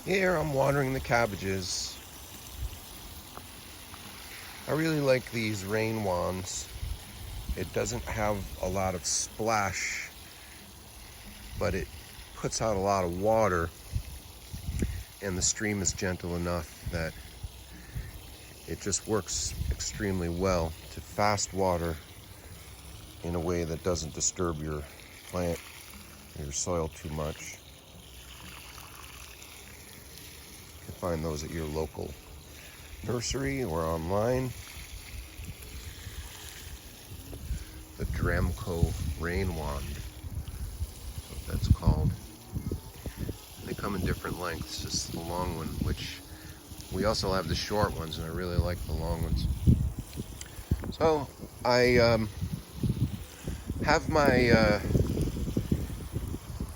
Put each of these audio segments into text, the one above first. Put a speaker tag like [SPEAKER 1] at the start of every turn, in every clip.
[SPEAKER 1] Here I'm watering the cabbages. I really like these rain wands. It doesn't have a lot of splash, but it puts out a lot of water, and the stream is gentle enough that it just works extremely well to fast water in a way that doesn't disturb your plant, your soil too much. You can find those at your local nursery or online. The Dramco Rain Wand, that's what that's called. They come in different lengths, just the long one, which we also have the short ones, and I really like the long ones. So I have my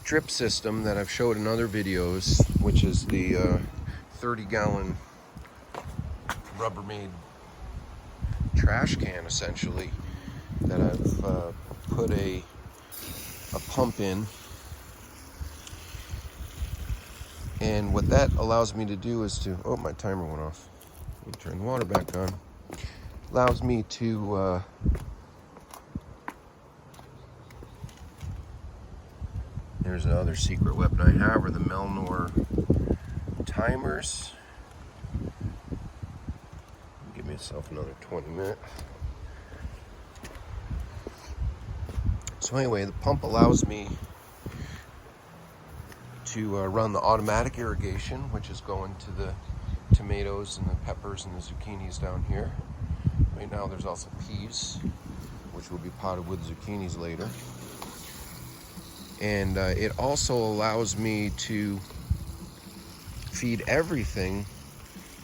[SPEAKER 1] drip system that I've showed in other videos, which is the 30-gallon Rubbermaid trash can, essentially, that I've put a pump in. And what that allows me to do is to, oh, my timer went off. Let me turn the water back on. Allows me to there's another secret weapon I have, are the Melnor timers. Give myself another 20 minutes. So anyway, the pump allows me to run the automatic irrigation, which is going to the tomatoes and the peppers and the zucchinis down here. Right now there's also peas, which will be potted with zucchinis later. And it also allows me to feed everything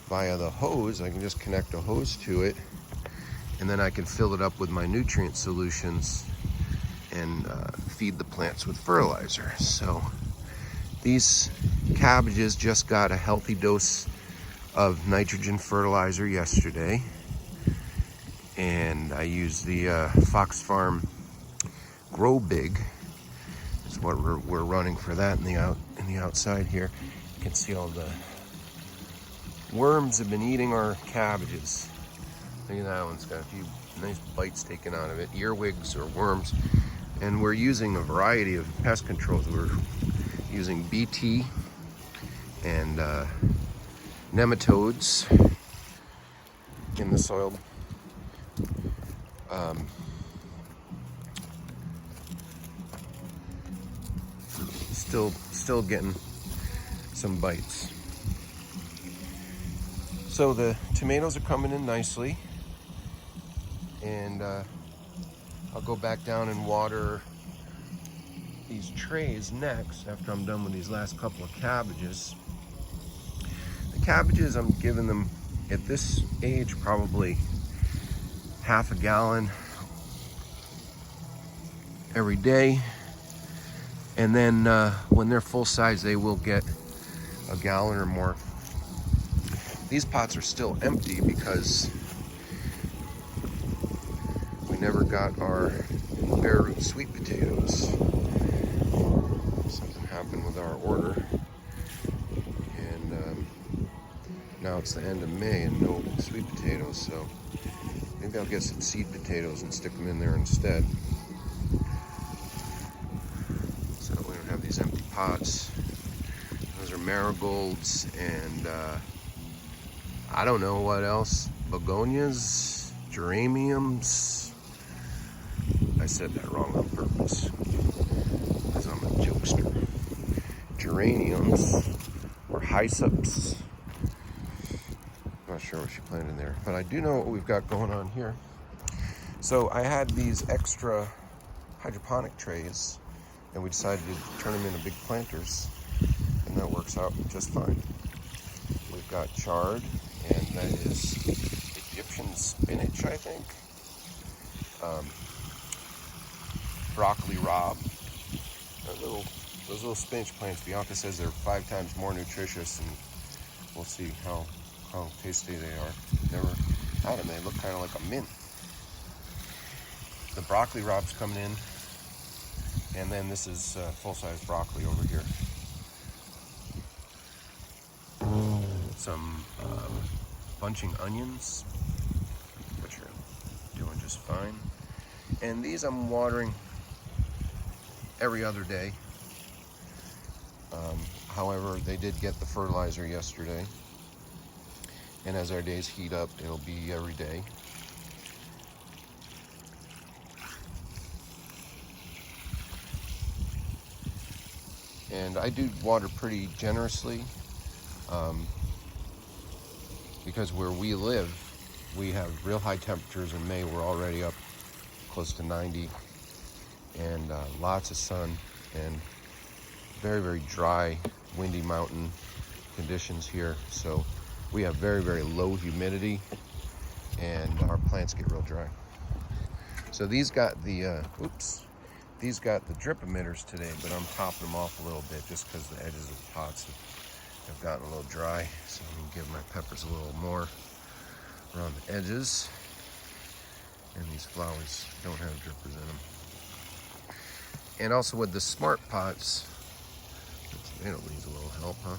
[SPEAKER 1] via the hose. I can just connect a hose to it, and then I can fill it up with my nutrient solutions and feed the plants with fertilizer. So these cabbages just got a healthy dose of nitrogen fertilizer yesterday, and I used the Fox Farm Grow Big. That's what we're running for that in the outside here. You can see all the worms have been eating our cabbages. Look at that one's got a few nice bites taken out of it, earwigs or worms. And we're using a variety of pest controls. We're using BT and nematodes in the soil. Still getting some bites. So the tomatoes are coming in nicely, and I'll go back down and water these trays next after I'm done with these last couple of cabbages. The cabbages, I'm giving them at this age probably half a gallon every day, and then when they're full size they will get a gallon or more. These pots are still empty because we never got our bare root sweet potatoes. Something happened with our order, and now it's the end of May and no sweet potatoes, so maybe I'll get some seed potatoes and stick them in there instead, so we don't have these empty pots. Those are marigolds and I don't know what else, begonias, geraniums. I said that wrong on purpose because I'm a jokester. Geraniums or hyssopus. Not sure what she planted there, but I do know what we've got going on here. So I had these extra hydroponic trays, and we decided to turn them into big planters, and that works out just fine. We've got chard, and that is Egyptian spinach, I think. Broccoli rabe. Those little spinach plants, Bianca says they're 5 times more nutritious, and we'll see how tasty they are. Never had them. They look kind of like a mint. The broccoli rabe's coming in, and then this is full-size broccoli over here. some bunching onions, which are doing just fine. And these I'm watering every other day. However, they did get the fertilizer yesterday. And as our days heat up, it'll be every day. And I do water pretty generously because where we live, we have real high temperatures. In May, we're already up close to 90 and lots of sun and very, very dry, windy mountain conditions here. So we have very, very low humidity and our plants get real dry. So these got the, these got the drip emitters today, but I'm topping them off a little bit just because the edges of the pots have gotten a little dry. So I'm gonna give my peppers a little more around the edges. And these flowers don't have drippers in them. And also with the smart pots, the tomato needs a little help, huh?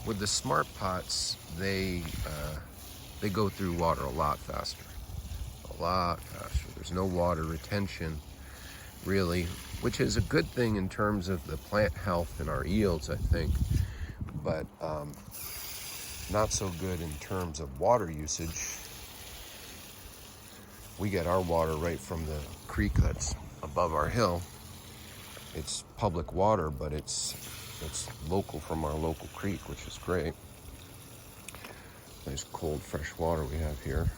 [SPEAKER 1] With the smart pots, they go through water a lot faster. A lot faster. There's no water retention, really, which is a good thing in terms of the plant health and our yields, I think, but not so good in terms of water usage. We get our water right from the creek that's above our hill. It's public water, but it's local from our local creek, which is great. Nice cold, fresh water we have here.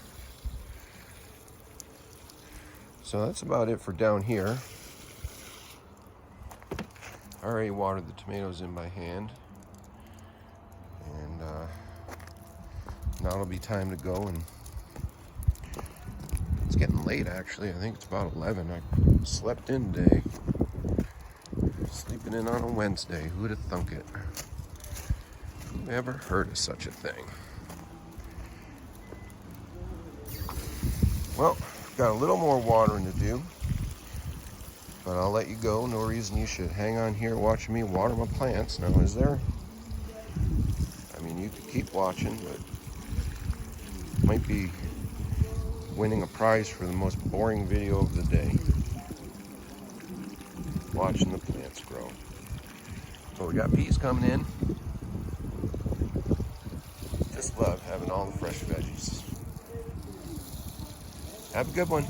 [SPEAKER 1] So that's about it for down here. I already watered the tomatoes in by hand. And now it'll be time to go. And it's getting late, actually. I think it's about 11. I slept in today. Sleeping in on a Wednesday. Who'd have thunk it? Who ever heard of such a thing? Well, got a little more watering to do, but I'll let you go. No reason you should hang on here watching me water my plants. Now, is there? I mean, you could keep watching, but might be winning a prize for the most boring video of the day. Watching the plants grow. So we got peas coming in. Just love having all the fresh veggies. Have a good one.